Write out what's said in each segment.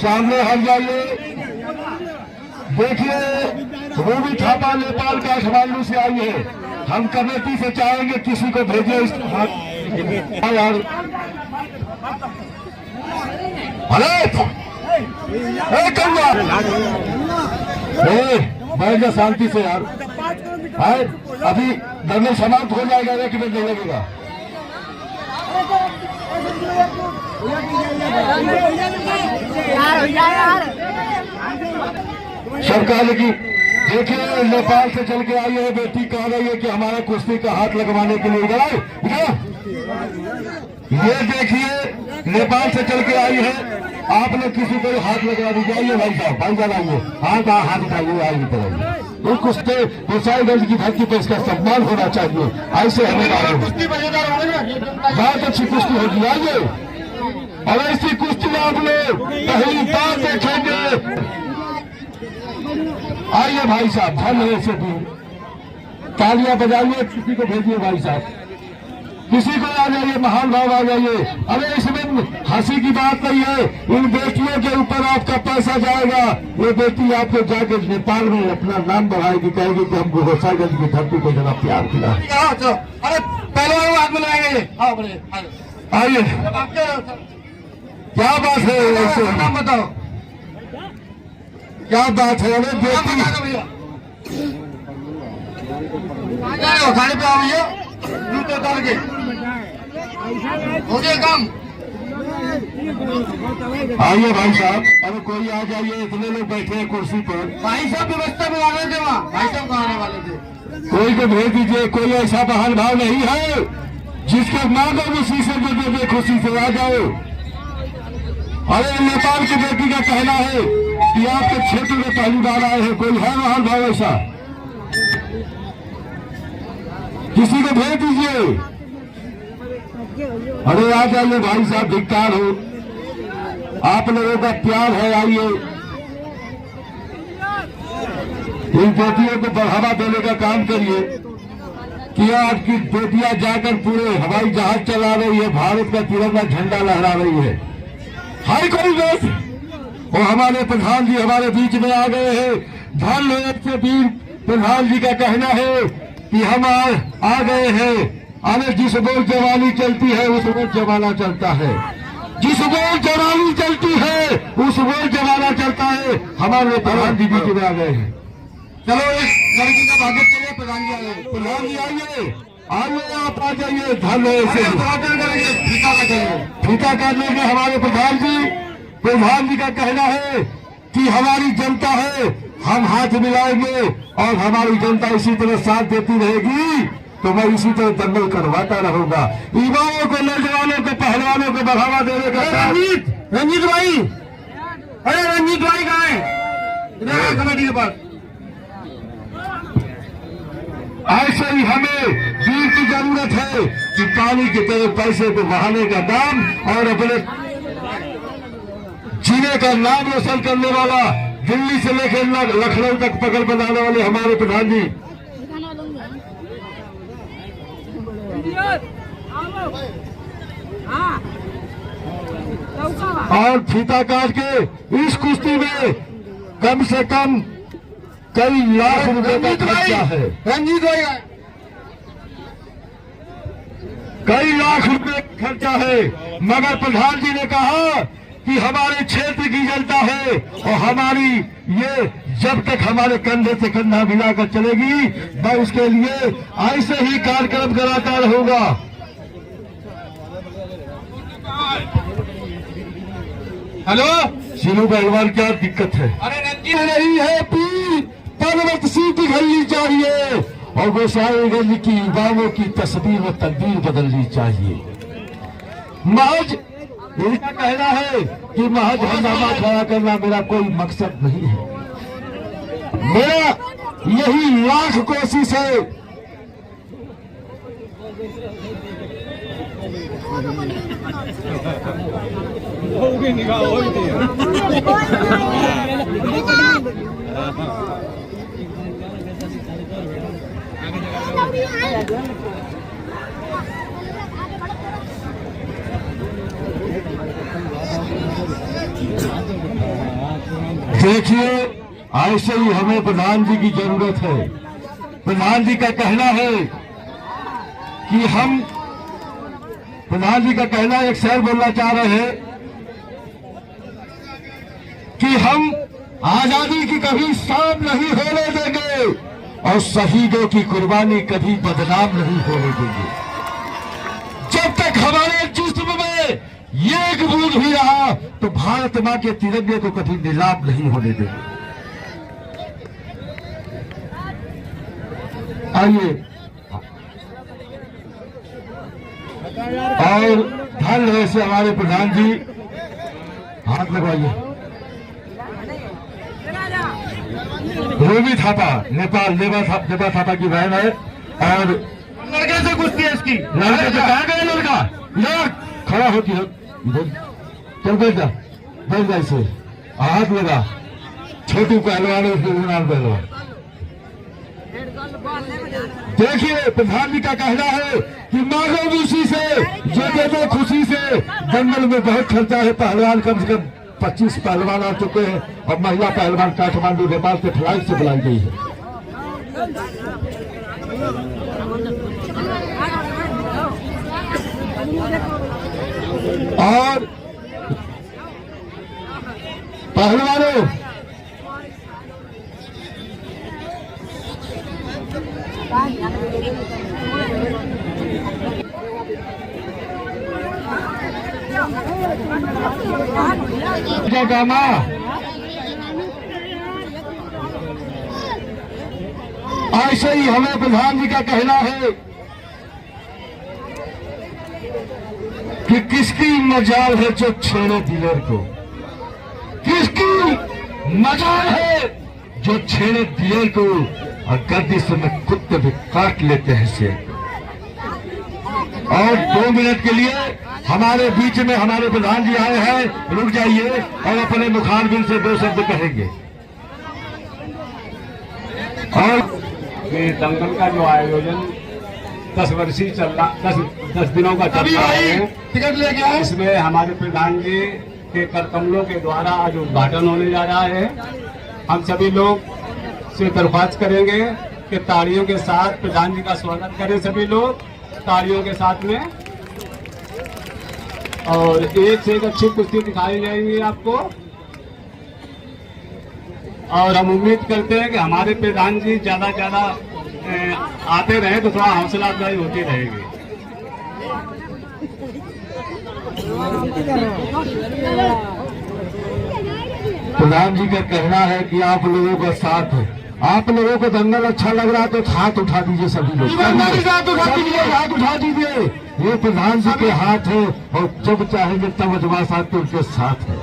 सामने हट जाइए। देखिए रूबी थापा नेपाल काठमांडू से आई है। हम कमेटी से चाहेंगे किसी को भेजे इस यार। बैठ जा शांति से यार। अभी दंगल समाप्त हो जाएगा, एक मिनट नहीं लगेगा। सरकार की देखिए नेपाल से चल के आई है बेटी, कह रही है कि हमारा कुश्ती का हाथ लगवाने के लिए इधर आओ। ये देखिए नेपाल से चल के आई है, आप लोग किसी को हाथ लगवा दीजिए। आइए भाई साहब, भाई साहब आइए, हाथ उठाइए, आइए तरह वो कुश्ती गोसाईगंज की धरती पर इसका सम्मान होना चाहिए। ऐसे हमें कुश्ती बहुत अच्छी कुश्ती होगी। आइए, और ऐसी कुश्ती आप लोग पहली बार देखेंगे। आइए भाई साहब, धन है से भी तालियां बजाइए, किसी को भेजिए भाई साहब, किसी को आ जाइए, महान भाव आ जाइए। अरे इसमें हंसी की बात नहीं है, इन बेटियों के ऊपर आपका पैसा जाएगा। ये बेटी आपको जाके नेपाल में अपना नाम बढ़ाएगी, कहेगी कि हमको गोसाईगंज की धरती को जरा प्यार किया। अरे पहले वो हाथ में लगाएंगे। आइए, क्या बात है, ऐसे नाम बताओ, क्या बात है। अरे बेटी खाने पे आओ, ये जूते उतार के हो गया काम। आइए भाई साहब, अरे कोई आ जाइए, इतने लोग बैठे हैं कुर्सी पर। भाई साहब व्यवस्था में आ रहे थे, वहाँ भाई साहब कहाँ आने वाले थे, कोई को भेज दीजिए। कोई ऐसा बहाल भाव नहीं है जिसके मांगो उसी से जो दे खुशी से आ जाओ। अरे नेपाल की बेटी का कहना है कि आपके क्षेत्र में पहली बार आए हैं, कोई है बहाल भाव ऐसा, किसी को भेज दीजिए। अरे आ जाइए भाई साहब, धिक्कार हो, आप लोगों का प्यार है। आइए, इन बेटियों को बढ़ावा देने का काम करिए कि आपकी बेटियां जाकर पूरे हवाई जहाज चला रही है, भारत का तिरंगा झंडा लहरा रही है। हर कोई देश, और हमारे प्रधान जी हमारे बीच में आ गए हैं। धन्यवाद से वीर प्रधान जी का कहना है कि हम आ गए हैं। अरे जिस बोल जवानी चलती है उस बोल जमाना चलता है, जिस बोल जवानी चलती है उस बोल जमाना चलता है। हमारे प्रधान जी बीच में आ गए हैं। चलो इस लड़की का स्वागत करिए। प्रधान जी आ गए, प्रधान जी आइए, आइए आप आ जाइए। धन्य से फीता काटने के हमारे प्रधान जी का कहना है कि हमारी जनता है, हम हाथ मिलाएंगे और हमारी जनता इसी तरह साथ देती रहेगी तो मैं इसी तरह दंगल करवाता रहूंगा। युवाओं को, नौजवानों को, पहलवानों को बढ़ावा देने का। रंजीत भाई, अरे रंजीत भाई कहाँ है कमेटी के पास? ऐसे ही हमें वीर की जरूरत है कि पानी की तरह पैसे को बहाने का काम और अपने जीने का नाम रोशन करने वाला, दिल्ली से लेकर लखनऊ तक पकड़ बनाने वाले हमारे प्रधान जी। और फीता काट के इस कुश्ती में कम से कम कई लाख रुपए का खर्चा है। रंजीत भाई, कई लाख रुपए खर्चा है, मगर प्रधान जी ने कहा कि हमारे क्षेत्र की जनता है और हमारी ये जब तक हमारे कंधे से कंधा मिलाकर चलेगी, मैं उसके लिए ऐसे ही कार्यक्रम कराता रहूंगा। हेलो सीनू पहलवान, क्या दिक्कत है? अरे रंजीत नहीं है पी पर्वत सीट घलनी चाहिए और गोसाईगंज की युवाओं की तस्वीर व तकदीर बदलनी चाहिए। महज इनका कहना है कि महज हंगामा खड़ा करना मेरा कोई मकसद नहीं है, मेरा यही लाख कोशिश है। देखिए, ऐसे ही हमें प्रधान जी की जरूरत है। प्रधान जी का कहना है कि हम, प्रधान जी का कहना एक शेर बोलना चाह रहे हैं कि हम आजादी की कभी शाम नहीं होने देंगे और शहीदों की कुर्बानी कभी बदनाम नहीं होने देंगे। जब तक हमारे जिस्म में ये एक बूंद भी रहा तो भारत मां के तिरंगे को कभी नीलाम नहीं होने देंगे। आइए और ध्यान रहे से हमारे प्रधान जी हाथ लगवाइए। रोमी थापा नेपाल नेबा थापा की बहन है और लड़के से कुश्ती है इसकी। लड़के से कहा गया लड़का इधर खड़ा होती है, इधर चल बैठ जा इसे हाथ लगा। छोटू पहलवान है उसके नाम पहलवान। देखिए, प्रधान जी का कहना है कि मांगो उसी से जो दे दो खुशी से। जंगल में बहुत खर्चा है, पहलवान कम से कम 25 पहलवान आ चुके हैं और महिला पहलवान काठमांडू नेपाल से फ्लाइट से बुलाई गई है। और पहलवानों, गामा ऐसे ही हमें प्रधान जी का कहना है कि किसकी मजाल है जो छेड़े दिलेर को, किसकी मजाल है जो छेड़े दिलेर को और गर्दिश में कुत्ते भी काट लेते हैं से। और 2 मिनट के लिए हमारे बीच में हमारे प्रधान जी आए हैं, रुक जाइए और अपने मुखारबिन से 2 शब्द कहेंगे। और ये दंगल का जो आयोजन 10 वर्षीय चल रहा, 10 दिनों का चल रहा है, टिकट ले गया। इसमें हमारे प्रधान जी के करकमलों के द्वारा आज उद्घाटन होने जा रहा है। हम सभी लोग से दरख्वास्त करेंगे कि तालियों के साथ प्रधान जी का स्वागत करें, सभी लोग तालियों के साथ में। और एक से एक अच्छी कुश्ती दिखाई जाएगी आपको और हम उम्मीद करते हैं कि हमारे प्रधान जी ज्यादा ज्यादा आते रहे तो थोड़ा हौसला अफजाई होती रहेगी। प्रधान जी का कहना है कि आप लोगों का साथ है, आप लोगों को दंगल अच्छा लग रहा है तो हाथ उठा दीजिए सभी लोग, हाथ उठा दीजिए। ये प्रधान जी के हाथ है और जब चाहेंगे तब अजवा साहब उनके साथ है।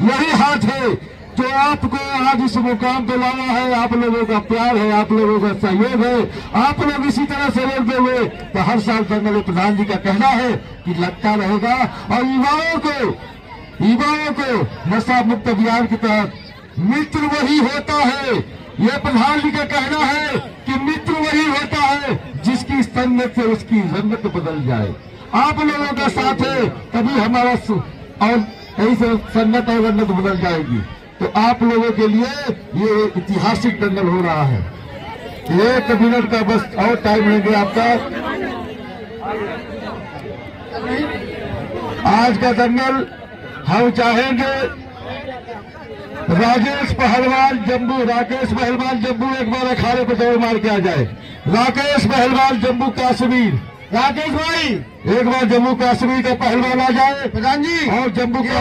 यही हाथ है जो आपको आज इस मुकाम पे लाया है। आप लोगों का प्यार है, आप लोगों का सहयोग है। आप लोग इसी तरह सहयोग देंगे तो हर साल दंगल प्रधान जी का कहना है कि लगता रहेगा। और युवाओं को नशा मुक्त अभियान के तहत मित्र वही होता है। यह प्रधान जी का कहना है कि मित्र वही होता है जिसकी संगत से उसकी रंगत बदल जाए। आप लोगों का साथ है तभी हमारा और यही से संगत और रंगत बदल जाएगी। तो आप लोगों के लिए ये ऐतिहासिक दंगल हो रहा है। 1 मिनट का बस और टाइम लेंगे आपका। आज का दंगल हम चाहेंगे राकेश पहलवान जम्बू एक बार अखाड़े पर दौड़ मार के आ जाए। राकेश पहलवान जम्बू कश्मीर, राकेश भाई एक बार जम्मू कश्मीर का पहलवान आ जाए प्रधान जी। और जम्मू का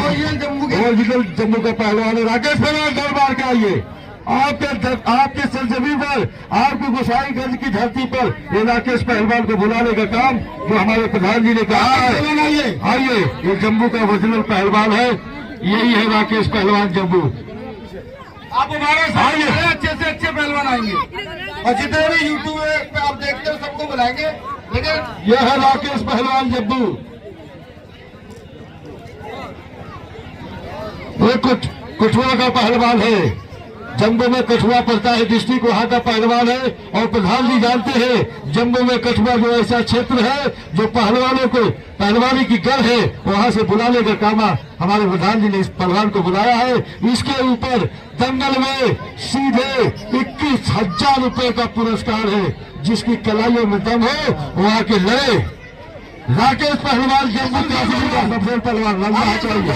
ओरिजिनल जम्मू का पहलवान है राकेश पहलवान, दौड़ मार के आइए। आपके सरजमीन पर, आपको गोसाईगंज की धरती पर ये राकेश पहलवान को बुलाने का काम जो हमारे प्रधान जी ने कहा है। आइए, ये जम्मू का ओरिजिनल पहलवान है, यही है राकेश पहलवान जम्मू। आप हमारे साथ अच्छे से अच्छे पहलवान आएंगे और जितने भी यूट्यूब पे आप देखते हो सबको बुलाएंगे। लेकिन यह है राकेश पहलवान जम्मू, ये कुठुआ का पहलवान है। जम्मू में कठुआ पड़ता है डिस्ट्रिक्ट, वहाँ का पहलवान है। और प्रधान जी जानते हैं जम्मू में कठुआ जो ऐसा क्षेत्र है जो पहलवानों को पहलवानी की गढ़ है, वहाँ से बुलाने का काम हमारे प्रधान जी ने इस पहलवान को बुलाया है। इसके ऊपर दंगल में सीधे 21,000 रुपए का पुरस्कार है। जिसकी कलाइयों में दम हो वहाँ के लड़े। राकेश पहलवान जम्मू का सबसे पहलवान लड़ना चाहिए।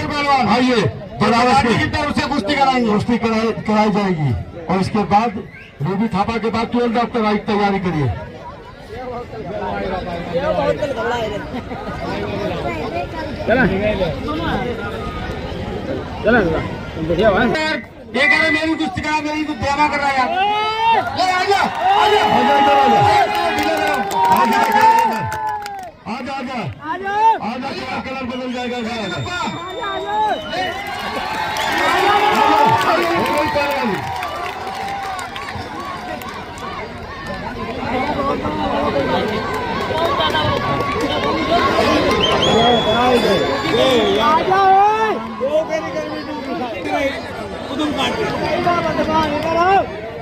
आइए बनारस की तरफ से कुश्ती कराएंगे, कुश्ती कराई जाएगी। और इसके बाद रूबी थापा के बाद 12 डॉक्टर आई तैयारी करिए। ये कह रहे मेरी कुश्ती करा, मेरी तो ड्रामा कर रहा है यार। आजा कलर बदल जाएगा।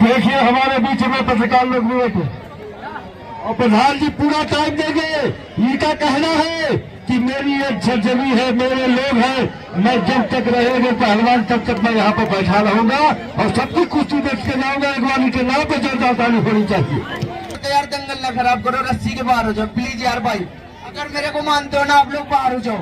देखिए हमारे बीच में पत्रकार लोग भी बैठे और प्रधान जी पूरा टाइम देंगे। इनका कहना है कि मेरी एक सर्जरी है, मेरे लोग हैं, मैं जब तक रहेंगे पहलवान तब तक मैं यहाँ पर बैठा रहूंगा और सबकी कुश्ती देख के जाऊंगा। इकबाली के नाम पे जनता ताली होनी चाहिए। यार दंगल ना खराब करो, रस्सी के बाहर हो जाओ प्लीज यार भाई। अगर मेरे को मानते हो ना आप लोग बाहर हो जाओ,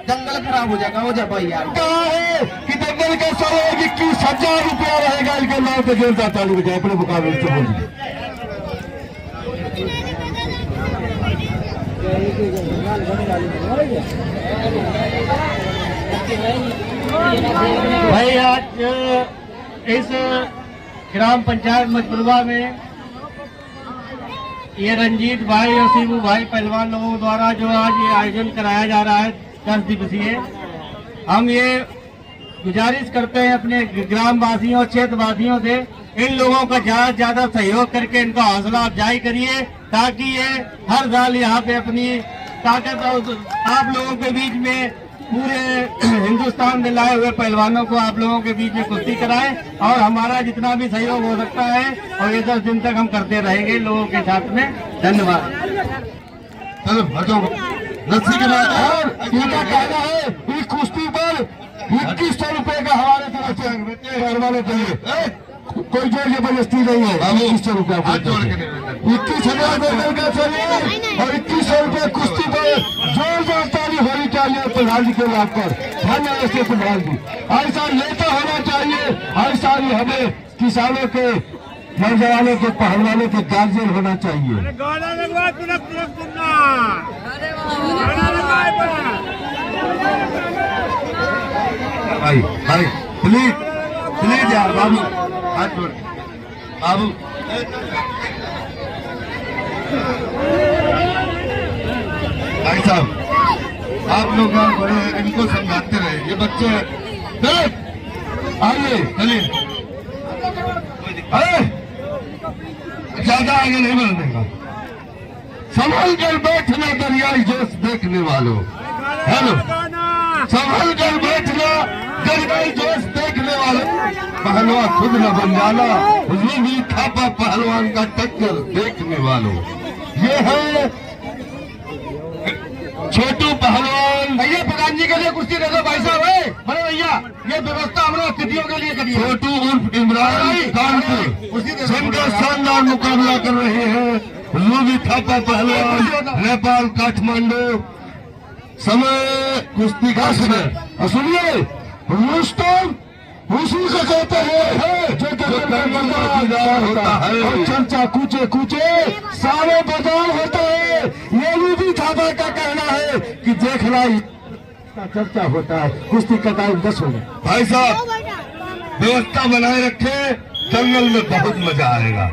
दंगल खराब हो जाएगा। हो जा भाई यार। कहा है कि दंगल का सहयोग 21,000 रुपया रहेगा। इनके नाम पे जनता ताली बजाए अपने मुकाबले से बोलिए। भाई आज इस ग्राम पंचायत मजबुलवा में ये रंजीत भाई और शिबू भाई पहलवान लोगों द्वारा जो आज ये आयोजन कराया जा रहा है 10 दिवसीय, हम ये गुजारिश करते हैं अपने ग्राम वासियों और क्षेत्र वासियों से, इन लोगों का ज्यादा से ज्यादा सहयोग करके इनका हौसला अफजाई करिए ताकि ये हर साल यहाँ पे अपनी ताकत और आप लोगों के बीच में पूरे हिंदुस्तान में लाए हुए पहलवानों को आप लोगों के बीच में कुश्ती कराएं। और हमारा जितना भी सहयोग हो सकता है और ये 10 दिन तक हम करते रहेंगे लोगों के साथ में। धन्यवाद। रस्सी के बाद और इनका कहना है इस कुश्ती पर 2100 रुपए का हमारे तरफ से पहलवानों के लिए कोई जोर जबरदस्ती नहीं है। 2100 रुपया 21,000 रुपए का चाहिए और 2100 रुपये कुश्ती पर जोरदार ताली होनी चाहिए प्रधान जी के नाम पर। धन्यवाद से प्रधान जी। ऐसा नेता होना चाहिए, ऐसा ही हमें किसानों के नौजवानों के पहलवानों के गार्जियन होना चाहिए। भाई भाई प्लीज प्लीज यार बाबू हाथ जोड़ बाबू। भाई साहब आप लोग यहाँ बड़े हैं, इनको समझाते रहे। ये बच्चे आइए चलिए, अरे ज्यादा आगे नहीं बढ़ने का, संभल कर बैठना दरियाई जोश देखने वालों। हेलो, संभल कर बैठना दरियाई जोश देखने वालों। पहलवान खुद न बन जाना, रूबी थापा पहलवान का टक्कर देखने वालों। ये है छोटू पहलवान। भैया प्रधान जी के लिए कुश्ती दे दो भाई साहब। बड़े भैया ये व्यवस्था हमारे अतिथियों के लिए करिए। छोटू उर्फ इमरान कानपुर जिनका शानदार मुकाबला कर रहे हैं रूबी थापा पहलवान, नेपाल काठमांडू। समय कुश्ती का समय। और सुनिए, रुस्तम उसी को कहते हैं जो दंगल होता है और चर्चा कूचे कूचे सारे बाजार होता है। ये रूबी थापा का कहना है कि देखना चर्चा होता है। कुश्ती का टाइम 10 हो गया। भाई साहब व्यवस्था बनाए रखे, दंगल में बहुत मजा आएगा।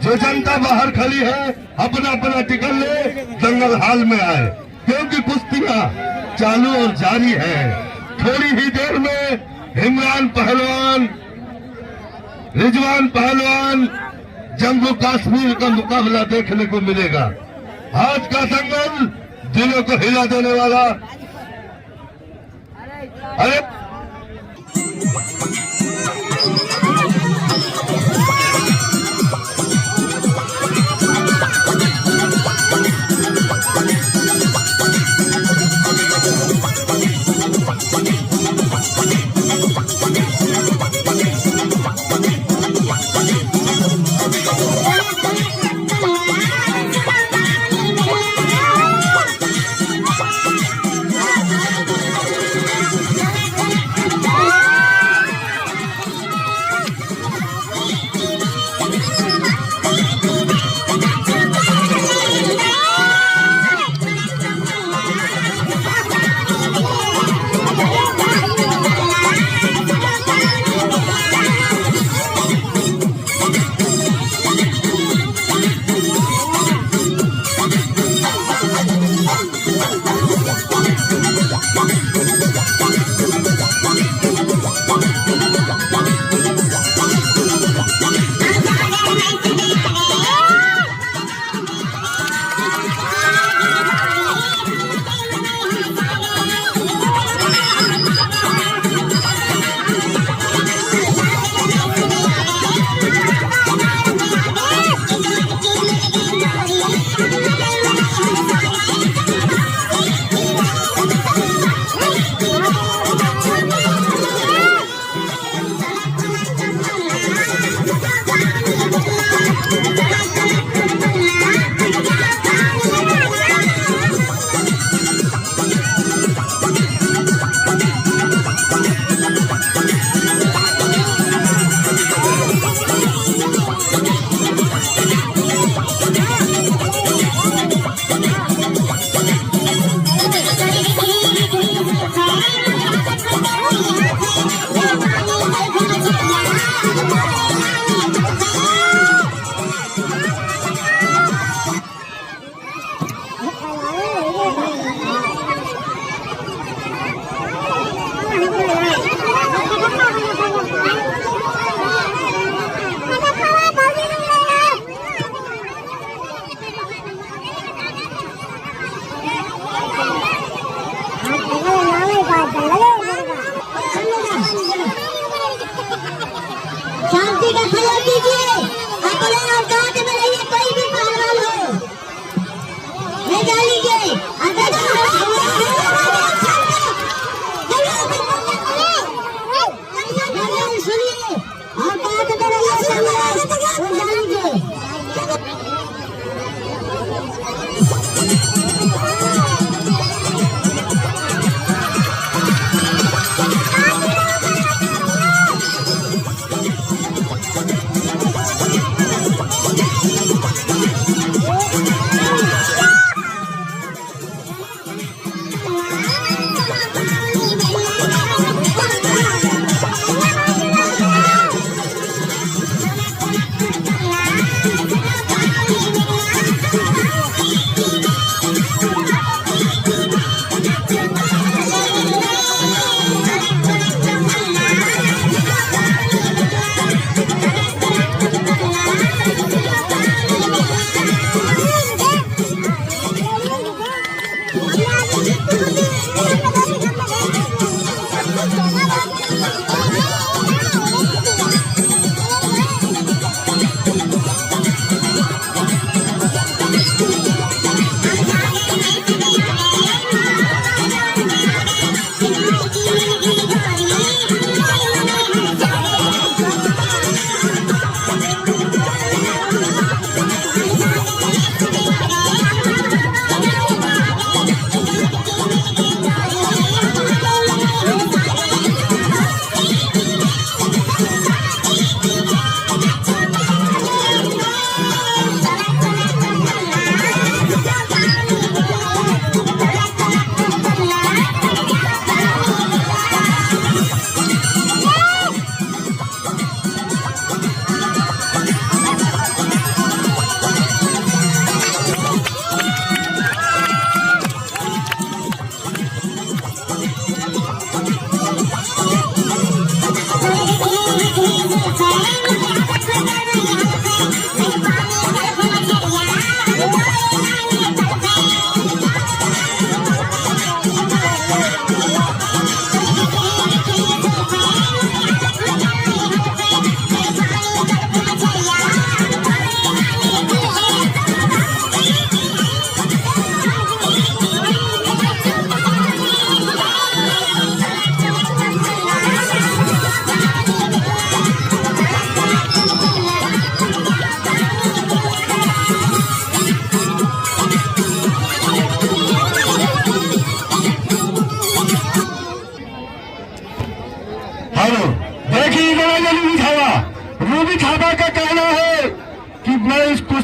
जो जनता बाहर खड़ी है अपना अपना टिकट ले, दंगल हाल में आए क्योंकि कुश्तियां चालू और जारी है। थोड़ी ही देर में इमरान पहलवान, रिजवान पहलवान, जम्मू कश्मीर का मुकाबला देखने को मिलेगा। आज का दंगल दिलों को हिला देने वाला। अरे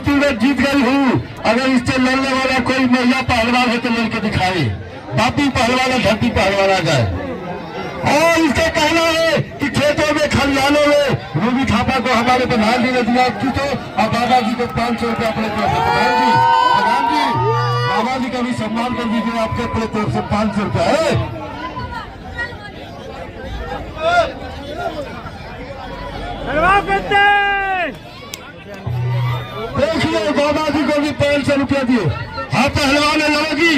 कुश्ती में जीत गई हूँ। अगर इससे लड़ने वाला कोई महिला पहलवान है तो लड़के दिखाए। बापी पहलवान है, धरती पहलवान आ जाए। और इसका कहना है कि खेतों में खलिहानों में रूबी थापा को हमारे प्रधान जी ने दिया तो, और बाबा जी को 500 रुपया अपने तरफ से। प्रधान जी बाबा जी का भी सम्मान कर दीजिए, आपके अपने तरफ से 500 रुपया है। देखिए बाबा जी को भी 500 रुपया दिए। हाँ पहलवान है, लड़ोगी।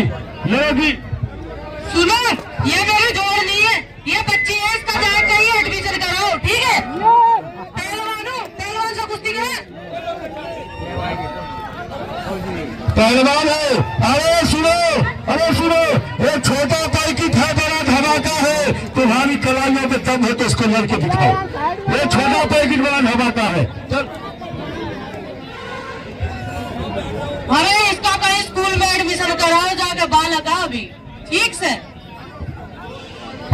सुनो, ये मेरी जोड़ नहीं है, ये बच्ची है, इसका जायज चाहिए, एडमिशन कराओ, ठीक है? पहलवान से कुश्ती करे। पहलवान है। अरे सुनो, ये छोटा पैकेट है, बड़ा धमाका है। तुम्हारी कलाइयों में दम है तो इसको लड़के दिखाओ। ये छोटा पैकेट बड़ा धमाका है। अरे इसका कहीं स्कूल में एडमिशन कराओ जाके, बालक है अभी, ठीक से।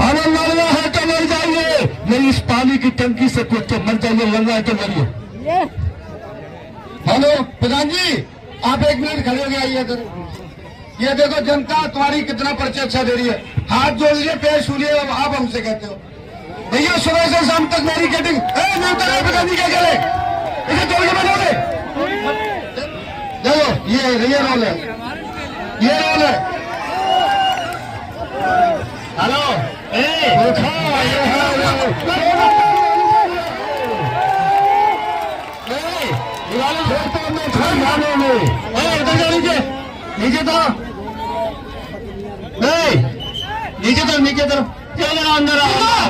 अरे लड़ना है तो लड़ जाइए, नहीं इस पानी की टंकी से कुछ तो मर जाइए, लड़ना है तो लड़िए। हेलो प्रधान जी, आप 1 मिनट खड़े हो गए, आइए इधर। ये देखो जनता तुम्हारी कितना परिचय अच्छा दे रही है। हाथ जोड़ लीजिए, पैर छू लिए, अब आप हमसे कहते हो। भैया सुबह से शाम तक मेरी कटिंग प्रधान जी क्या करे, इसे तोड़ के बनोगे। देखो ये रोल है, ये रोल है। हेलो नीचे तरफ चलो अंदर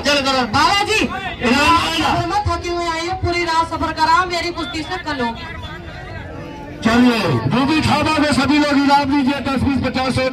चलो। बाबा जी मत थकी हुई आई है, पूरी रात सफर करा मेरी कुश्ती से कल हो। चलिए रूबी थापा में सभी लोग इनाम लीजिए 10-20-50।